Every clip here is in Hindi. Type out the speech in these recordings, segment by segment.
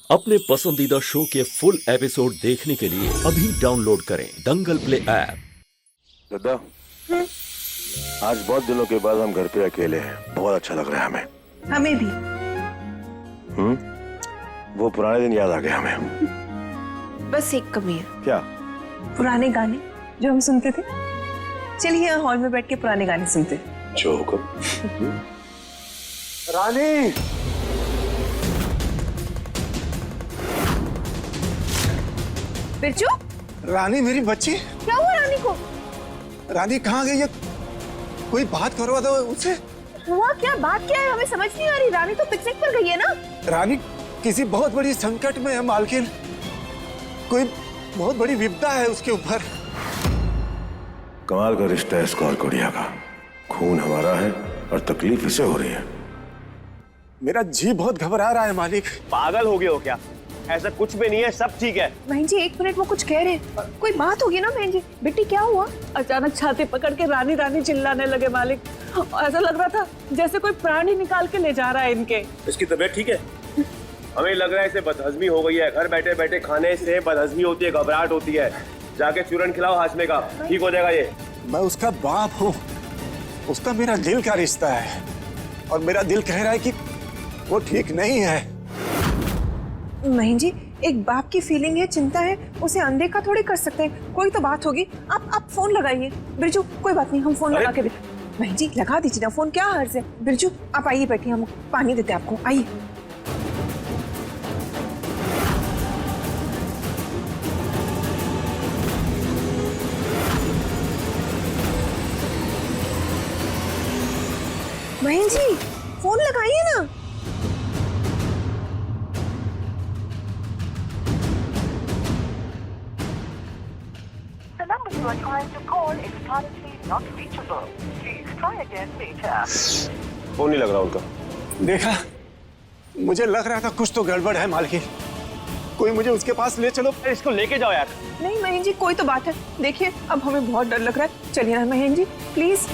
अपने पसंदीदा शो के फुल एपिसोड देखने के लिए अभी डाउनलोड करें दंगल प्ले ऐप। दादा, आज बहुत दिनों के बाद हम घर पे अकेले हैं। बहुत अच्छा लग रहा है हमें। हमें भी। वो पुराने दिन याद आ गए हमें। बस एक कमी है। क्या? पुराने गाने जो हम सुनते थे। चलिए यहाँ हॉल में बैठ के पुराने गाने सुनते हैं। जो हुक्म। रानी, बिरजू, रानी मेरी बच्ची, क्या हुआ रानी को? रानी कहाँ गई है? कोई बात करवा दो उससे। हुआ क्या? बात क्या है? हमें समझ नहीं आ रही। रानी तो पिकनिक पर गई है ना। रानी किसी बहुत बड़ी संकट में है मालकिन। कोई बहुत बड़ी विपदा है उसके ऊपर। कमाल का रिश्ता है इसका और गुड़िया का। खून हमारा है और तकलीफ इसे हो रही है। मेरा जी बहुत घबरा रहा है मालिक। पागल हो गए हो क्या? ऐसा कुछ भी नहीं है, सब ठीक है। बहन जी एक मिनट, वो कुछ कह रहे हैं। कोई बात होगी ना बहन जी। बेटी क्या हुआ? अचानक छाती पकड़ के रानी रानी चिल्लाने लगे मालिक। ऐसा लग रहा था जैसे कोई प्राण ही निकाल के ले जा रहा है इनके। इसकी तबीयत ठीक है? हमें लग रहा है इसे बदहजमी हो गई है। घर बैठे बैठे खाने से बदहजमी होती है, घबराहट होती है। जाके चूरन खिलाओ हाशमे का, ठीक हो जाएगा ये। मैं उसका बाप हूँ। उसका मेरा दिल का रिश्ता है और मेरा दिल कह रहा है कि वो ठीक नहीं है। बहन जी एक बाप की फीलिंग है, चिंता है, उसे अनदेखा थोड़ी कर सकते हैं। कोई तो बात होगी। आप फोन लगाइए। बिरजू कोई बात नहीं, हम फोन लगा के देते। बहन जी लगा दीजिए ना फोन, क्या हर्ज है। बिरजू आप आइए, बैठिए, हम पानी देते हैं आपको। आइए। बहन जी फोन लगाइए ना। The number you are trying to call is currently not reachable. Please try again later. Phone नहीं लग रहा उनका। देखा, मुझे लग रहा था कुछ तो गड़बड़ है मालकिन। कोई मुझे उसके पास ले चलो। इसको लेके जाओ यार। नहीं बहन जी कोई तो बात है। देखिए अब हमें बहुत डर लग रहा है। चलिए ना बहन जी प्लीज।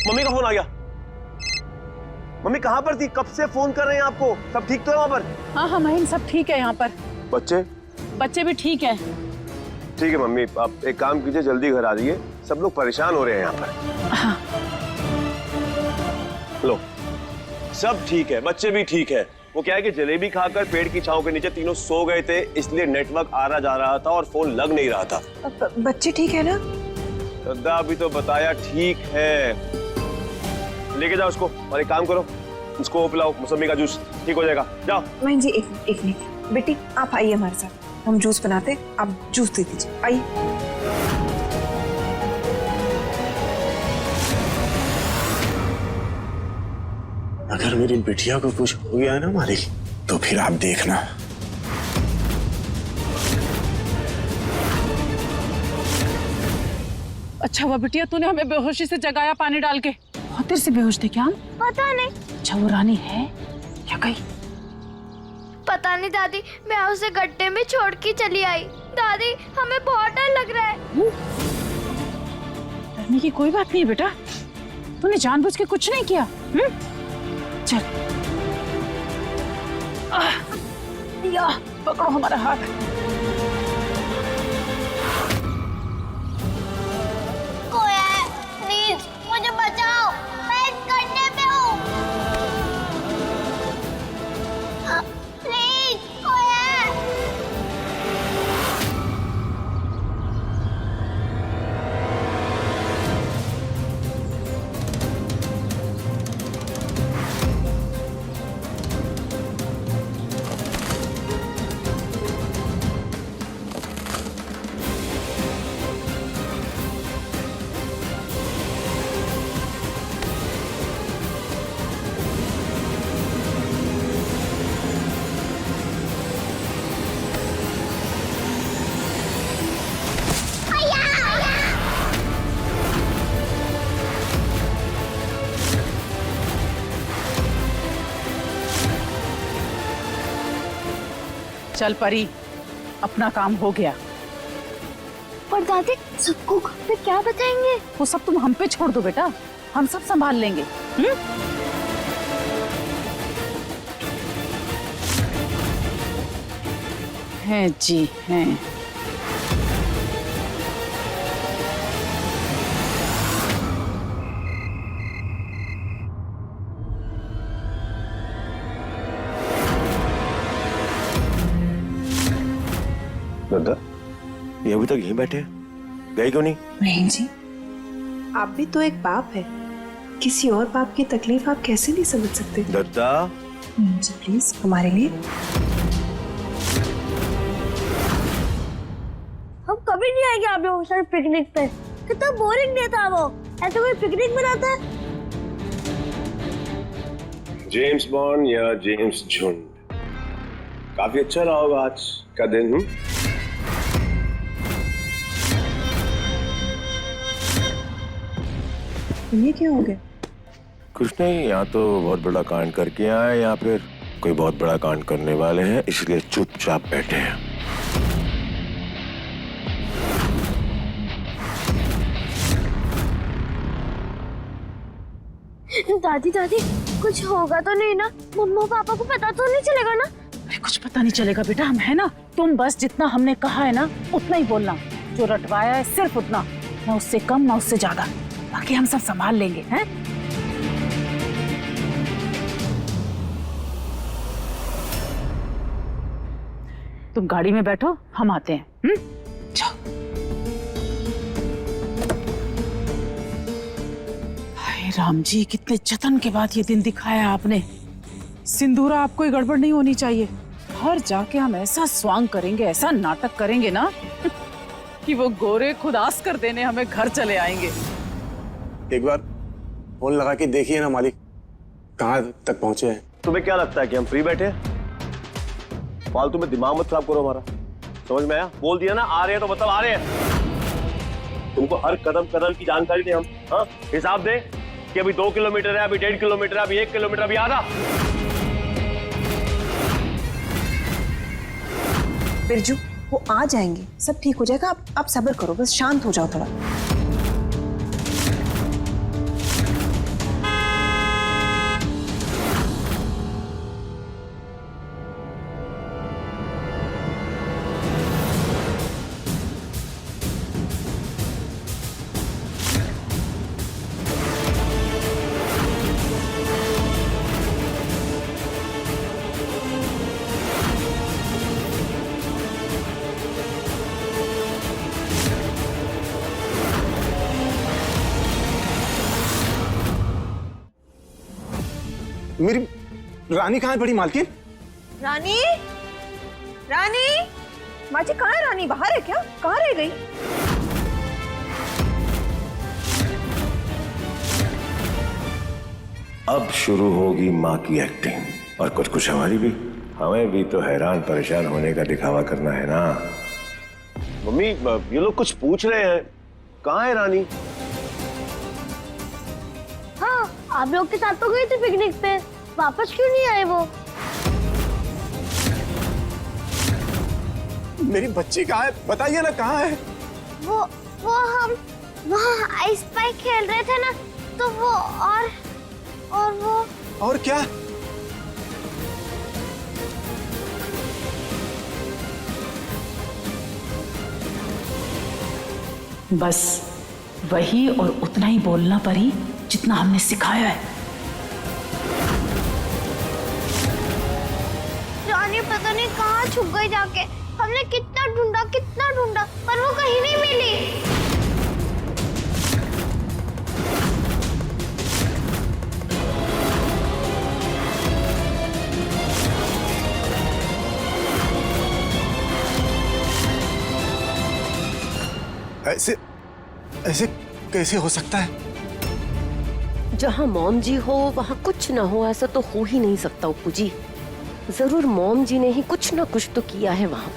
मम्मी का फोन आ गया। मम्मी कहाँ पर थी? कब से फोन कर रहे हैं आपको? सब ठीक तो है वहाँ पर? हाँ महीन सब ठीक है यहाँ पर। बच्चे? बच्चे भी ठीक है। ठीक है मम्मी, आप एक काम कीजिए, जल्दी घर आ जाइए। सब लोग परेशान हो रहे हैं यहाँ पर। हाँ। लो, सब ठीक है, बच्चे भी ठीक है। वो क्या है कि जलेबी खाकर पेड़ की छांव के नीचे तीनों सो गए थे, इसलिए नेटवर्क आ रहा जा रहा था और फोन लग नहीं रहा था। बच्चे ठीक है ना? दादा अभी तो बताया ठीक है। लेके जाओ उसको और एक काम करो, उसको पिलाओ मौसमी का जूस, ठीक हो जाएगा। जाओ। बहन जी एक मिनट। बेटी आप आइए हमारे साथ, हम जूस बनाते हैं। आप जूस दे दीजिए, आइए। अगर मेरी बिटिया को कुछ हो गया है ना मालिक, तो फिर आप देखना। अच्छा हुआ बिटिया तूने हमें बेहोशी से जगाया पानी डाल के। बहुत देर से बेहोश थे क्या हम? पता नहीं। अच्छा वो रानी है क्या? गई? पता नहीं दादी, मैं उसे गड्ढे में छोड़ के चली आई। दादी हमें बहुत डर लग रहा है। डरने की कोई बात नहीं है बेटा, तूने जानबूझ के कुछ नहीं किया। चल या पकड़ो हमारा हाथ। कोई है, प्लीज मुझे बचाओ, मैं इस गड्ढे में हूँ। प्लीज कोई है। चल परी, अपना काम हो गया। और दादी सबको घर पे क्या बताएंगे? वो सब तुम हम पे छोड़ दो बेटा, हम सब संभाल लेंगे। हैं जी हैं। दादा ये अभी तक यहीं बैठे हैं, गए क्यों नहीं? नहीं जी, आप भी तो एक बाप है, किसी और बाप की तकलीफ आप कैसे नहीं समझ सकते? दत्ता जी प्लीज हमारे लिए। हम कभी नहीं आएंगे आप लोगों के साथ पिकनिक पे। कितना बोरिंग डे था वो, ऐसे कोई पिकनिक मनाता है? जेम्स बॉन्ड या जेम्स झुंड, काफी अच्छा रहा होगा आज का दिन। ये क्या हो गया? कुछ नहीं, या तो बहुत बड़ा कांड करके आए या फिर कोई बहुत बड़ा कांड करने वाले हैं, इसलिए चुपचाप बैठे हैं। दादी दादी कुछ होगा तो नहीं ना? मम्मा पापा को पता तो नहीं चलेगा ना? अरे कुछ पता नहीं चलेगा बेटा, हम है ना। तुम बस जितना हमने कहा है ना उतना ही बोलना, जो रटवाया है सिर्फ उतना, ना उससे कम ना उससे ज्यादा। बाकी हम सब संभाल लेंगे हैं। तुम गाड़ी में बैठो, हम आते हैं। जाओ। हाय राम जी, कितने जतन के बाद ये दिन दिखाया आपने। सिंदूरा आपको ही गड़बड़ नहीं होनी चाहिए। घर जाके हम ऐसा स्वांग करेंगे, ऐसा नाटक करेंगे ना कि वो गोरे खुद आस कर देने हमें घर चले आएंगे। एक बार फोन लगा के देखिए ना मालिक, कहाँ तक पहुंचे हैं। तुम्हें क्या लगता है कि हम फ्री बैठे हैं? फालतू में दिमाग मत खराब करो हमारा, समझ में आया? बोल दिया ना आ रहे हैं तो मतलब आ रहे हैं। तुमको हर कदम कदम की जानकारी दें हम। हाँ, हिसाब दें कि अभी 2 किलोमीटर है, अभी 1.5 किलोमीटर है, अभी 1 किलोमीटर, अभी आधा। बिरजू वो आ जाएंगे, सब ठीक हो जाएगा। आप सब्र करो, बस शांत हो जाओ थोड़ा। मेरी रानी कहाँ है बड़ी मालकिन? रानी, रानी, माँ जी कहाँ है रानी? बाहर है क्या? कहाँ रह गई? अब शुरू होगी माँ की एक्टिंग, और कुछ कुछ हमारी भी। हमें भी तो हैरान परेशान होने का दिखावा करना है ना। मम्मी ये लोग कुछ पूछ रहे हैं, कहाँ है रानी? हाँ, आप लोग के साथ तो गए थे पिकनिक पे, वापस क्यों नहीं आए वो? मेरी बच्ची कहाँ है? बताइए ना कहाँ है? वो हम वहाँ आइस पाई खेल रहे थे ना, तो वो और वो। और क्या? बस वही और उतना ही बोलना परी जितना हमने सिखाया है। रानी पता नहीं कहाँ छुप गई जाके। हमने कितना ढूंढा पर वो कहीं नहीं मिली। ऐसे ऐसे कैसे हो सकता है? जहाँ मॉम जी हो वहाँ कुछ ना हो, ऐसा तो हो ही नहीं सकता उपू जी। जरूर मॉम जी ने ही कुछ ना कुछ तो किया है वहाँ।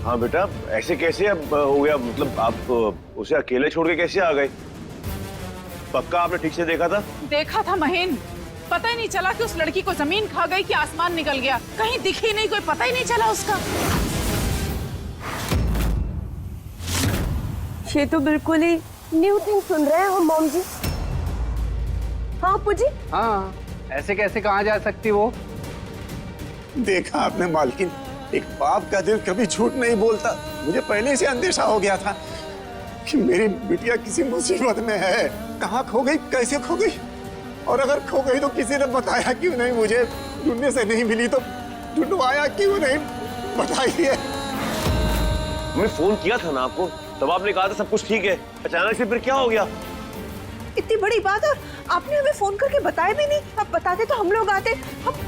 हाँ बेटा, ऐसे कैसे अब हो गया? मतलब आप उसे अकेले छोड़ के कैसे आ गए? पक्का आपने ठीक से देखा था? देखा था महीन, पता ही नहीं चला कि उस लड़की को जमीन खा गई कि आसमान निकल गया। कहीं दिखी नहीं, कोई पता ही नहीं चला उसका। ये तो बिल्कुल ही न्यू थिंग सुन रहे हैं हम मॉम जी। हाँ अप्पू जी। हाँ, ऐसे कैसे कहाँ जा सकती वो? देखा आपने मालकिन, एक बाप का दिल कभी झूठ नहीं बोलता। मुझे पहले से अंदेशा हो गया था कि मेरी बिटिया किसी मुसीबत में है। कहाँ खो गई, कैसे खो गई, और अगर खो गई तो किसी ने बताया क्यों नहीं? मुझे ढूंढने से नहीं मिली तो ढूंढवाया क्यों नहीं? बताइए। मैं फोन किया था ना आपको, तब आपने कहा था सब कुछ ठीक है। अचानक से फिर क्या हो गया? इतनी बड़ी बात और आपने हमें फोन करके बताया भी नहीं। अब बताते तो हम लोग आते। अब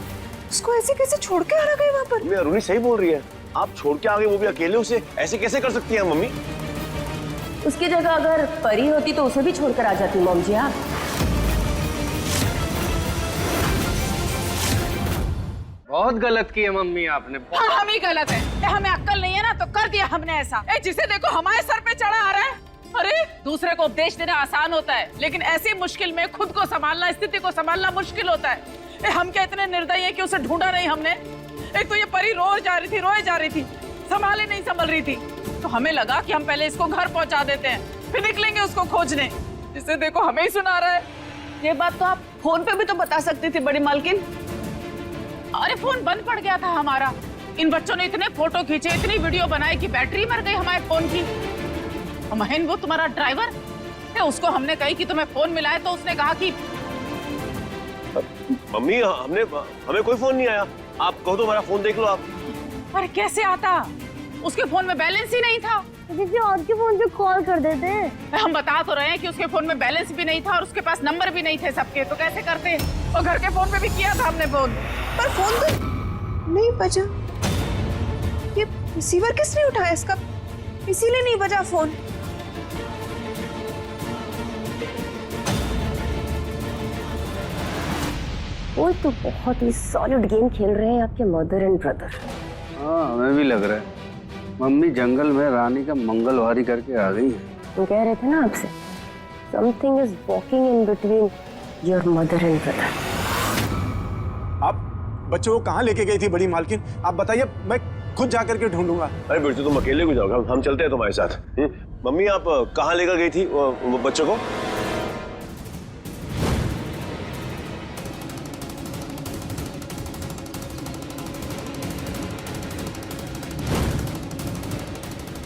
उसको ऐसे कैसे छोड़ के आ गए वहाँ पर? मम्मी अरुणी सही बोल रही है, आप छोड़ के आ गए, वो भी अकेले। उसे ऐसे कैसे कर सकती हैं मम्मी? उसकी जगह अगर परी होती तो उसे भी छोड़कर आ जाती मॉम जी। आप बहुत गलत किया मम्मी आपने। हाँ, हम ही गलत है। हमें अक्ल नहीं है ना, तो कर दिया हमने ऐसा। जिसे देखो हमारे सर पे चढ़ा आ रहा है। अरे दूसरे को उपदेश देना आसान होता है, लेकिन ऐसी मुश्किल में खुद को संभालना, स्थिति को संभालना मुश्किल होता है। हम क्या इतने निर्दयी हैं कि उसे ढूंढा नहीं हमने? एक तो ये परी रोए जा रही थी, संभाले नहीं संभल रही थी। तो हमें लगा कि हम पहले इसको घर पहुंचा देते हैं, फिर निकलेंगे उसको खोजने। जिसे देखो हमें ही सुना रहा है। ये बात तो आप फोन पे भी तो बता सकती थी बड़ी मालकिन। अरे फोन बंद पड़ गया था हमारा। इन बच्चों ने इतने फोटो खींचे, इतनी वीडियो बनाई कि बैटरी मर गई हमारे फोन की। महेन वो तुम्हारा ड्राइवर है, उसको हमने कही कि तुम्हें फोन मिला है, तो उसने कहा कि मम्मी हमें कोई फोन नहीं आया। आप कहो तो हमारा फोन देख लो आप। अरे कैसे आता? उसके फोन में बैलेंस ही नहीं था। किसी और के फोन पे कॉल कर देते। हम बता तो रहे हैं कि उसके फोन में बैलेंस भी नहीं था और उसके पास नंबर भी नहीं थे सबके, तो कैसे करते? और घर के फोन पे भी किया था हमने फोन, पर फोन तो नहीं बजा। ये रिसीवर किसने उठाया इसका? इसीलिए नहीं बजा फोन। वो तो बहुत ही सॉलिड गेम खेल रहे हैं आपके मदर एंड ब्रदर। हाँ, हमें भी लग रहा है मम्मी जंगल में रानी का मंगलवारी करके आ गई है। वो कह रहे थे ना आपसे, something is walking in between your mother and brother. आप बच्चों को कहाँ लेके गई थी बड़ी मालकिन? आप बताइए, मैं खुद जाकर के ढूंढूंगा। अरे बिरजू तुम अकेले को जाओगे, हम चलते हैं तुम्हारे साथ। मम्मी आप कहाँ लेकर गई थी वो बच्चों को?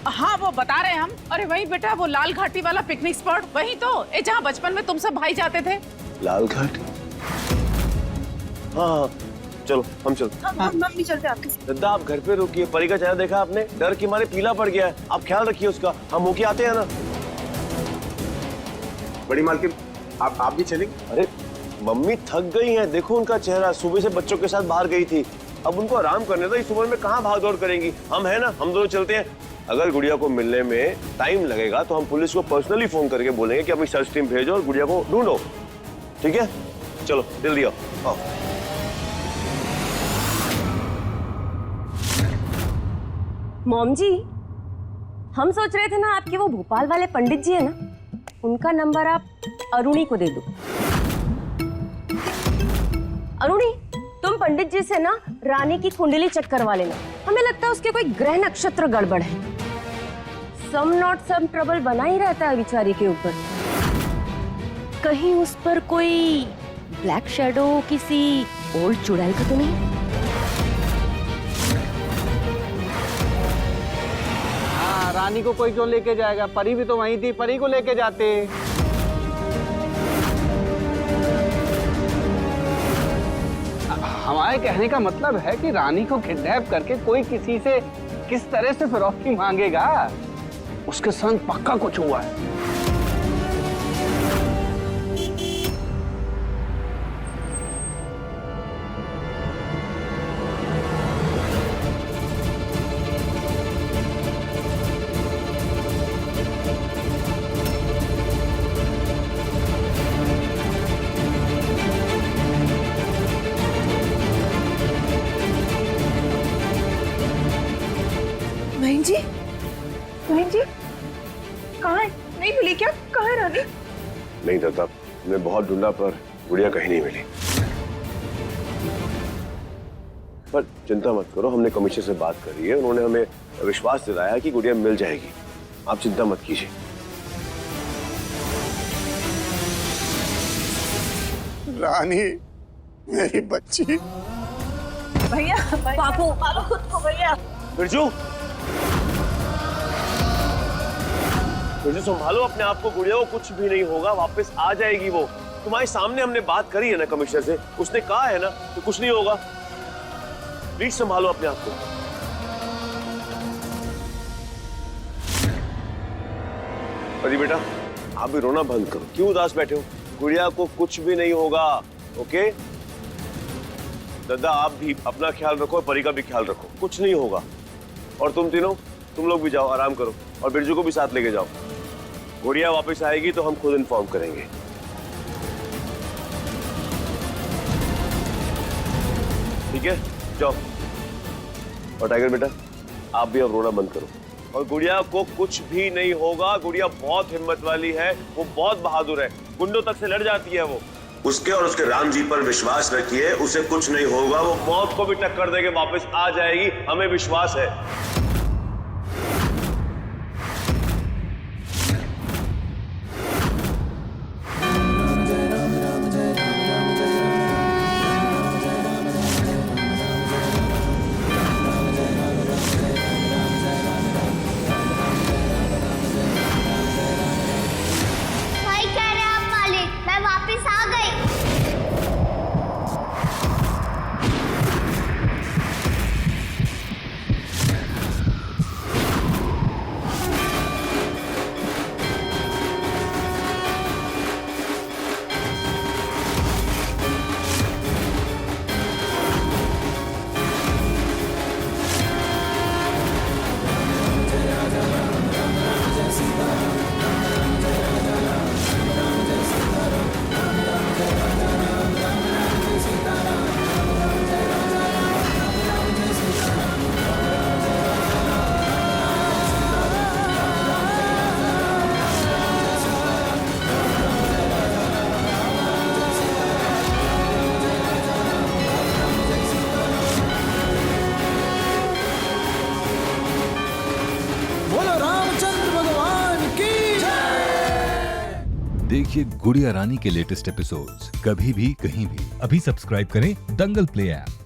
हाँ वो बता रहे हैं हम। अरे वही बेटा, वो लाल घाटी वाला पिकनिक स्पॉट, वही तो जहाँ बचपन में तुम सब भाई जाते थे। लाल घाट? हाँ चलो हम चलते। मम्मी चलते आपके साथ। दद्दा आप घर पे रुकिए, परी का चेहरा देखा आपने? डर के मारे पीला पड़ गया है। आप ख्याल रखिए उसका, हम होके आते हैं ना। बड़ी मालकिन आप भी चलेंगे? अरे मम्मी थक गई हैं, देखो उनका चेहरा। सुबह से बच्चों के साथ बाहर गई थी, अब उनको आराम करने दो। इस उम्र में कहाँ भाग दौड़ करेंगी? हम है ना, हम दोनों चलते हैं। अगर गुड़िया को मिलने में टाइम लगेगा तो हम पुलिस को पर्सनली फोन करके बोलेंगे कि अपनी सर्च टीम भेजो और गुड़िया को ढूंढो। ठीक है, चलो जल्दी आओ। मॉम जी, हम सोच रहे थे ना आपके वो भोपाल वाले पंडित जी है ना, उनका नंबर आप अरुणी को दे दो। अरुणी, तुम पंडित जी से ना रानी की कुंडली चेक करवा लेना। हमें लगता है उसके कोई ग्रह नक्षत्र गड़बड़ है। सम नॉट सम ट्रबल बना ही रहता है बेचारी के ऊपर। कहीं उस पर कोई ब्लैक शैडो किसी ओल्ड चुड़ैल का तो नहीं? हाँ, रानी को कोई क्यों लेके जाएगा? परी भी तो वहीं थी, परी को लेके जाते। हमारे कहने का मतलब है कि रानी को किडनैप करके कोई किसी से किस तरह से फिरौती मांगेगा? उसके संग पक्का कुछ हुआ है। बहन जी कहाँ है? नहीं मिली क्या? कहाँ है रानी? नहीं दादा, हमने बहुत ढूंढा पर गुड़िया कहीं नहीं मिली। पर चिंता मत करो, हमने कमिश्नर से बात करी है, उन्होंने हमें विश्वास दिलाया कि गुड़िया मिल जाएगी। आप चिंता मत कीजिए। रानी, मेरी बच्ची। भैया बाबू मारो खुद को भैया। बिरजू, बिरजू संभालो अपने आप को, गुड़िया को कुछ भी नहीं होगा, वापस आ जाएगी वो। तुम्हारे सामने हमने बात करी है ना कमिश्नर से, उसने कहा है ना तो कुछ नहीं होगा। प्लीज संभालो अपने आप को। अरे बेटा, आप भी रोना बंद करो, क्यों उदास बैठे हो? गुड़िया को कुछ भी नहीं होगा, ओके? दादा आप भी अपना ख्याल रखो, परी का भी ख्याल रखो, कुछ नहीं होगा। और तुम तीनों, तुम लोग भी जाओ, आराम करो, और बिरजू को भी साथ लेके जाओ। गुड़िया वापस आएगी तो हम खुद इन्फॉर्म करेंगे। ठीक है, जाओ। और टाइगर बेटा, आप भी अब रोना बंद करो, और गुड़िया को कुछ भी नहीं होगा। गुड़िया बहुत हिम्मत वाली है, वो बहुत बहादुर है, गुंडों तक से लड़ जाती है वो। उसके और उसके राम जी पर विश्वास रखिए, उसे कुछ नहीं होगा, वो मौत को भी टक्कर देके वापस आ जाएगी, हमें विश्वास है। देखिए गुड़िया रानी के लेटेस्ट एपिसोड्स कभी भी कहीं भी। अभी सब्सक्राइब करें दंगल प्ले ऐप।